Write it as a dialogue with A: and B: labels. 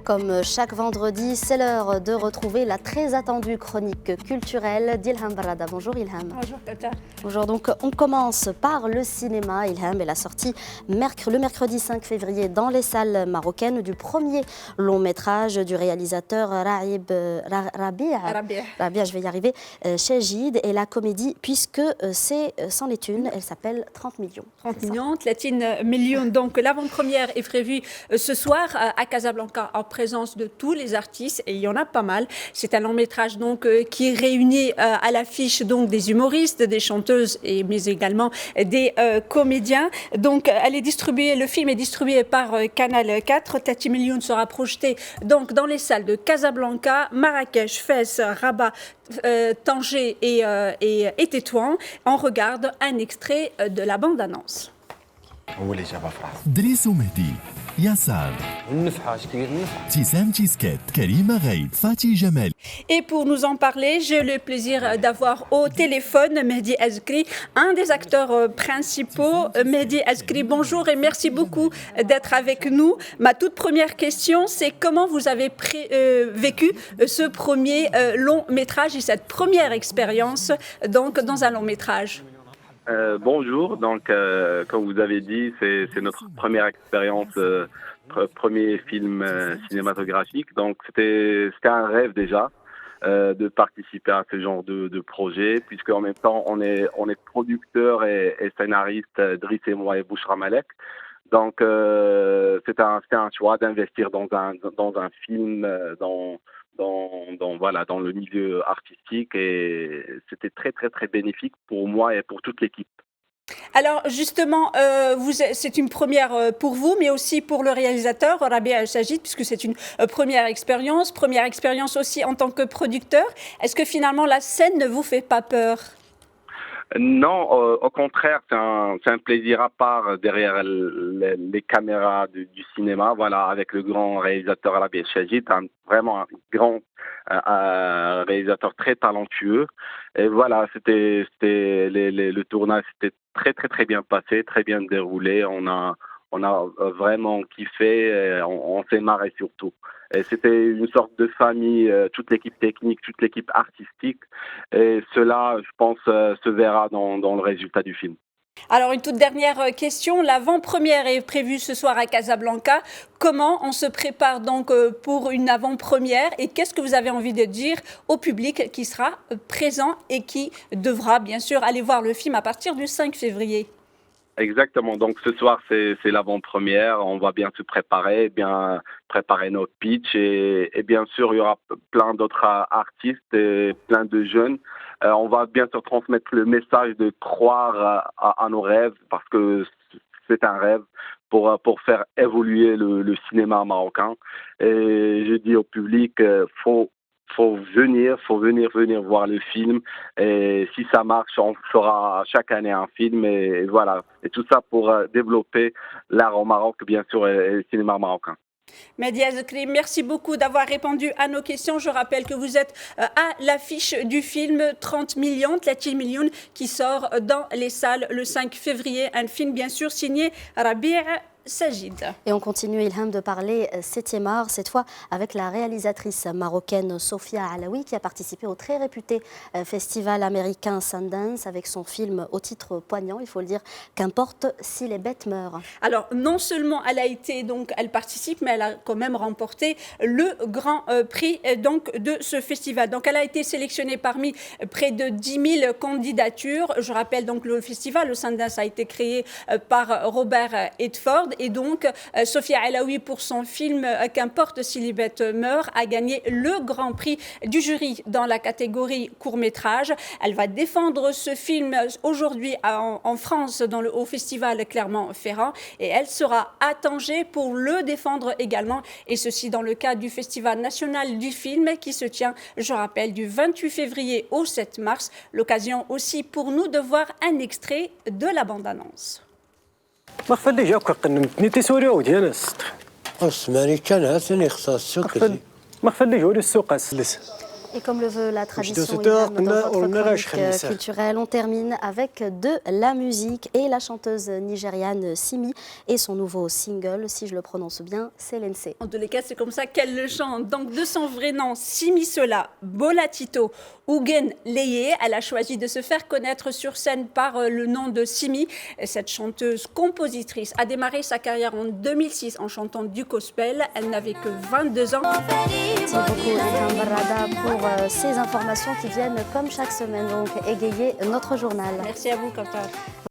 A: Comme chaque vendredi, c'est l'heure de retrouver la très attendue chronique culturelle d'Ilham Barada. Bonjour Ilham.
B: Bonjour Tata.
A: Bonjour, donc on commence par le cinéma. Ilham est la sortie le mercredi 5 février dans les salles marocaines du premier long métrage du réalisateur Rabia, je vais y arriver, Chagid, et la comédie, puisque c'est sans les thunes, elle s'appelle 30 millions.
B: 30 millions, 30 millions. Donc l'avant-première est prévue ce soir à Casablanca en présence de tous les artistes et il y en a pas mal. C'est un long métrage donc qui réunit à l'affiche donc des humoristes, des chanteuses mais également des comédiens. Donc le film est distribué par Canal 4. 30 millions sera projeté donc dans les salles de Casablanca, Marrakech, Fès, Rabat, Tanger et Tétouan. On regarde un extrait de la bande-annonce.
C: دريس ومهدي يسار
D: النفحة اش كاين النفحة
C: ابتسام تيسكات كريمة غايد فاتي جمال.
B: Et pour nous en parler, j'ai le plaisir d'avoir au téléphone Mehdi Azkri, un des acteurs principaux. Mehdi Azkri, bonjour et merci beaucoup d'être avec nous. Ma toute première question, c'est comment vous avez vécu ce premier long métrage et cette première expérience donc dans un long métrage?
E: Bonjour, donc comme vous avez dit, c'est notre première expérience, premier film cinématographique. Donc c'était un rêve déjà de participer à ce genre de projet, puisque en même temps on est producteur et scénariste, Driss et moi et Bouchra Malek. Donc c'était un choix d'investir dans un film, dans le milieu artistique, et c'était très très très bénéfique pour moi et pour toute l'équipe.
B: Alors justement, c'est une première pour vous, mais aussi pour le réalisateur Rabia Chagid, puisque c'est une première expérience aussi en tant que producteur. Est-ce que finalement la scène ne vous fait pas peur?
E: Non, au contraire, c'est un plaisir à part derrière les caméras du cinéma. Voilà, avec le grand réalisateur Rabia Chagid, vraiment un grand réalisateur très talentueux. Et voilà, le tournage s'était très très très bien passé, très bien déroulé. On a vraiment kiffé, on s'est marré surtout. Et c'était une sorte de famille, toute l'équipe technique, toute l'équipe artistique. Et cela, je pense, se verra dans le résultat du film.
B: Alors, une toute dernière question. L'avant-première est prévue ce soir à Casablanca. Comment on se prépare donc pour une avant-première et qu'est-ce que vous avez envie de dire au public qui sera présent et qui devra bien sûr aller voir le film à partir du 5 février?
E: Exactement. Donc ce soir, c'est l'avant-première. On va bien se préparer, bien préparer nos pitchs et bien sûr, il y aura plein d'autres artistes et plein de jeunes. On va bien sûr transmettre le message de croire à nos rêves, parce que c'est un rêve pour faire évoluer le cinéma marocain. Et je dis au public, faut venir voir le film, et si ça marche, on fera chaque année un film, et voilà. Et tout ça pour développer l'art au Maroc, bien sûr, et le cinéma marocain.
B: Mehdi Azkri, merci beaucoup d'avoir répondu à nos questions. Je rappelle que vous êtes à l'affiche du film 30 millions, qui sort dans les salles le 5 février. Un film bien sûr signé Rabia Chagid.
A: Et on continue, Ilham, de parler 7e art, cette fois avec la réalisatrice marocaine Sofia Alaoui, qui a participé au très réputé festival américain Sundance avec son film au titre poignant, il faut le dire, Qu'importe si les bêtes meurent.
B: Alors non seulement elle participe, mais elle a quand même remporté le grand prix donc de ce festival. Donc elle a été sélectionnée parmi près de 10 000 candidatures. Je rappelle donc le festival, le Sundance, a été créé par Robert Edford. Et donc, Sofia Alaoui, pour son film Qu'importe si les bêtes meurent, a gagné le grand prix du jury dans la catégorie court-métrage. Elle va défendre ce film aujourd'hui en France au festival Clermont-Ferrand, et elle sera à Tanger pour le défendre également, et ceci dans le cadre du Festival national du film qui se tient, je rappelle, du 28 février au 7 mars. L'occasion aussi pour nous de voir un extrait de la bande-annonce.
D: ما خفلي جاك قنمتني تسوريا ودي انا ست
F: اسمعني كان هاتني اختصاص كذي
D: ما خفلي جوري السوق لس
A: Et comme le veut la tradition
D: Dans
A: dans votre
D: notre
A: chronique culturelle, on termine avec de la musique et la chanteuse nigériane Simi et son nouveau single, si je le prononce bien, c'est Lense.
B: En tous les cas, c'est comme ça qu'elle le chante. Donc, de son vrai nom, Simisola Bolatito Ugen Leye, elle a choisi de se faire connaître sur scène par le nom de Simi. Cette chanteuse compositrice a démarré sa carrière en 2006 en chantant du gospel. Elle n'avait que 22 ans.
A: Merci beaucoup Ilham Barada pour ces informations qui viennent comme chaque semaine donc égayer notre journal.
B: Merci à vous, Kautar.